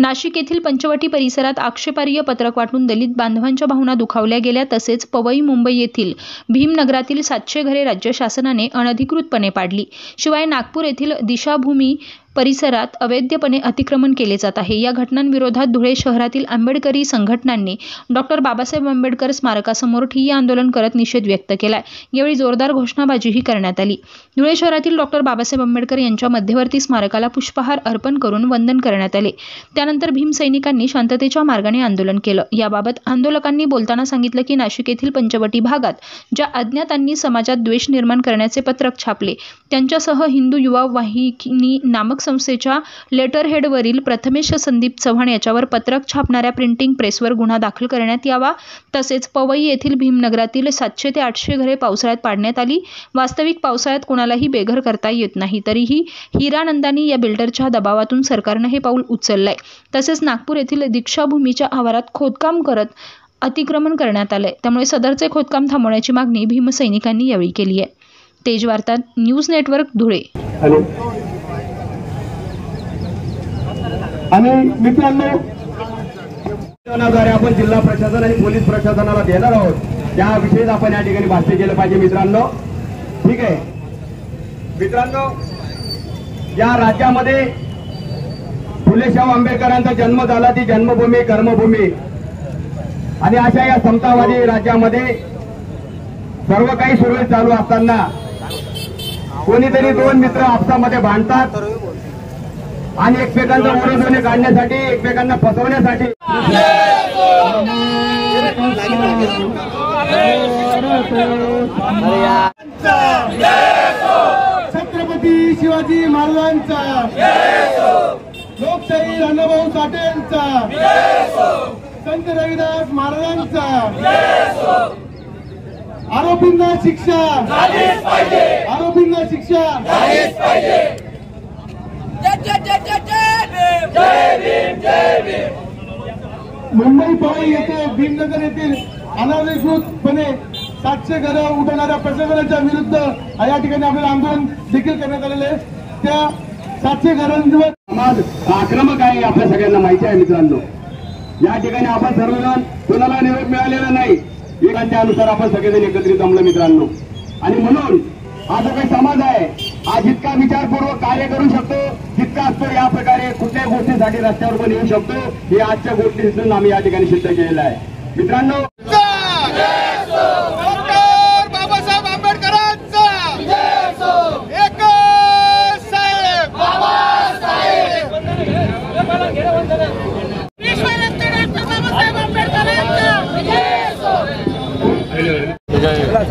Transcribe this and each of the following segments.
नाशिक येथील पंचवटी परिसरात आक्षेपार्ह पत्रक वाटून दलित बांधवांच्या भावना दुखावल्या गेल्या। तसेच पवई मुंबई येथील भीमनगरातील 700 घरे राज्य शासनाने अनधिकृतपणे पाडली। शिवाय नागपूर येथील दिशाभूमी परिसरात अवैधपणे अतिक्रमण केले जात आहे। या घटनांविरोधात धुळे शहरातील आंबेडकरी संघटनांनी डॉक्टर बाबासाहेब आंबेडकर स्मारकासमोर ठिय्या आंदोलन करत निषेध व्यक्त केला। यावेळी जोरदार घोषणाबाजीही करण्यात आली। धुळे शहरातील डॉक्टर बाबासाहेब आंबेडकर यांच्या मध्यवर्ती स्मारकाला पुष्पहार अर्पण करून वंदन करण्यात आले। त्यानंतर भीमसैनिकांनी शांततेच्या मार्गाने आंदोलन केलं। याबाबत आंदोलकांनी बोलताना सांगितलं की नाशिक येथील पंचवटी भागात ज्या अज्ञातांनी समाजात द्वेष निर्माण करण्याचे पत्रक छापले त्यांच्यासह हिंदू युवा वाहिनी नामक संस्थेच्या लेटरहेडवरील प्रथमेश संदीप चव्हाण याच्यावर पत्रक छापणाऱ्या प्रिंटिंग प्रेसवर गुन्हा दाखल करण्यात यावा। तसेच पवई येथील भीमनगरातील 700 ते 800 घरे पावसाळ्यात पाडण्यात आली। वास्तविक पावसाळ्यात कोणालाही बेघर करता येत नाही, तरीही हिरानंदानी या बिल्डरच्या दबावातून सरकारने हे पाऊल उचललंय। तसेच नागपूर येथील दीक्षाभूमीच्या आवारात खोदकाम करत अतिक्रमण करण्यात आलंय। त्यामुळे सदरचे खोदकाम थांबवण्याची मागणी भीमसैनिकांनी यावेळी केली आहे। तेज वार्ता न्यूज नेटवर्क धुळे। आणि मित्रांनो, आपण जिल्हा प्रशासन आणि पोलीस प्रशासनाला देणार आहोत त्याविषयी आपण या ठिकाणी भाष्य केलं पाहिजे मित्रांनो। ठीक आहे मित्रांनो, या राज्यामध्ये फुलेशाह आंबेडकरांचा जन्म झाला, ती जन्मभूमी कर्मभूमी आणि अशा या समतावादी राज्यामध्ये सर्व काही सुरळीत चालू असताना कोणीतरी दोन मित्र आपसामध्ये भांडतात आणि एकमेकांचा विरोध काढण्यासाठी, एकमेकांना फसवण्यासाठी छत्रपती शिवाजी महाराजांचा, लोकशाही अण्णाभाऊ साठेंचा, संत रविदास महाराजांचा, आरोपींना शिक्षा, आरोपींना शिक्षा। मुंबई पवई येथे भीमनगर येथील अनधिकृतपणे 700 घरं उठवणाऱ्या प्रशासनाच्या विरुद्ध या ठिकाणी आपल्याला आंदोलन देखील करण्यात आलेले आहे। त्या 700 घरांवर समाज आक्रमक आहे आपल्या सगळ्यांना माहिती आहे मित्रांनो। या ठिकाणी आपण सर्वजण कोणाला निरोप मिळालेला नाही, त्यानुसार आपण सगळेजण एकत्रित जमलो मित्रांनो। आणि म्हणून हा जो काही समाज आहे हा जितका विचारपूर्वक कार्य करू शकतो तितका असतो या प्रकारे कुठल्याही गोष्टीसाठी रस्त्यावर पण येऊ शकतो, हे आजच्या गोष्टीतून आम्ही या ठिकाणी सिद्ध केलेलं आहे मित्रांनो। डॉक्टर बाबासाहेब आंबेडकरांचा एकच साहेब बाबासाहेब,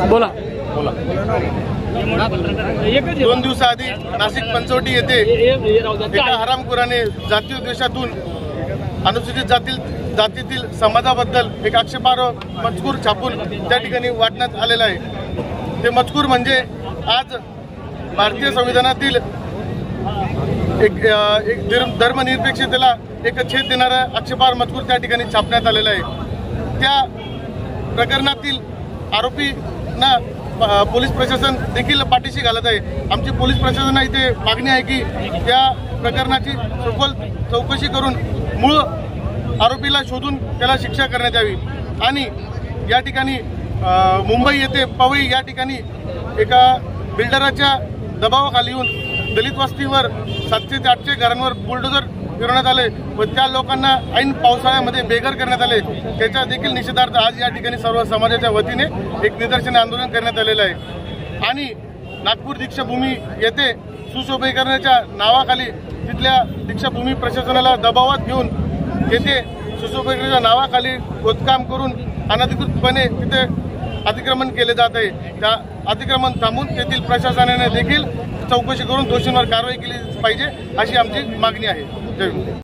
बोला बोला। 2 दिवसाआधी नाशिक पंचवटी येथे एका हरामखोराने जातीय द्वेषातून अनुसूचित जातीतील समाजाबद्दल एक आक्षेपार्ह मजकूर छापून त्या ठिकाणी वाटण्यात आलेला आहे। ते मजकूर म्हणजे आज भारतीय संविधानातील एक धर्मनिरपेक्षतेला एक छेद देणारा आक्षेपार्ह मजकूर त्या ठिकाणी छापण्यात आलेला आहे। त्या प्रकरणातील आरोपींना पोलीस प्रशासन देखील पाठीशी घालत आहे। आमची पोलीस प्रशासनाला इथे मागणी आहे की त्या प्रकरणाची सखोल चौकशी करून मूळ आरोपीला शोधून त्याला शिक्षा करण्यात यावी। आणि या ठिकाणी मुंबई येथे पवई या ठिकाणी एका बिल्डराच्या दबावाखाली येऊन दलित वस्तीवर 700 ते 800 घरांवर बुलडोझर फिरवण्यात आले व त्या लोकांना ऐन पावसाळ्यामध्ये बेघर करण्यात आले। त्याच्या देखील निषेधार्थ आज या ठिकाणी सर्व समाजाच्या वतीने एक निदर्शन आंदोलन करण्यात आलेलं आहे। आणि नागपूर दीक्षाभूमी येथे सुशोभीकरणाच्या नावाखाली तिथल्या दीक्षाभूमी प्रशासनाला दबावात घेऊन येथे सुशोभीकरणाच्या नावाखाली खोदकाम करून अनधिकृतपणे तिथे अतिक्रमण केले जात आहे। त्या अतिक्रमण थांबून तेथील प्रशासनाने देखील चौकशी करून दोषींवर कारवाई केली पाहिजे अशी आमची मागणी आहे। जय हिंद।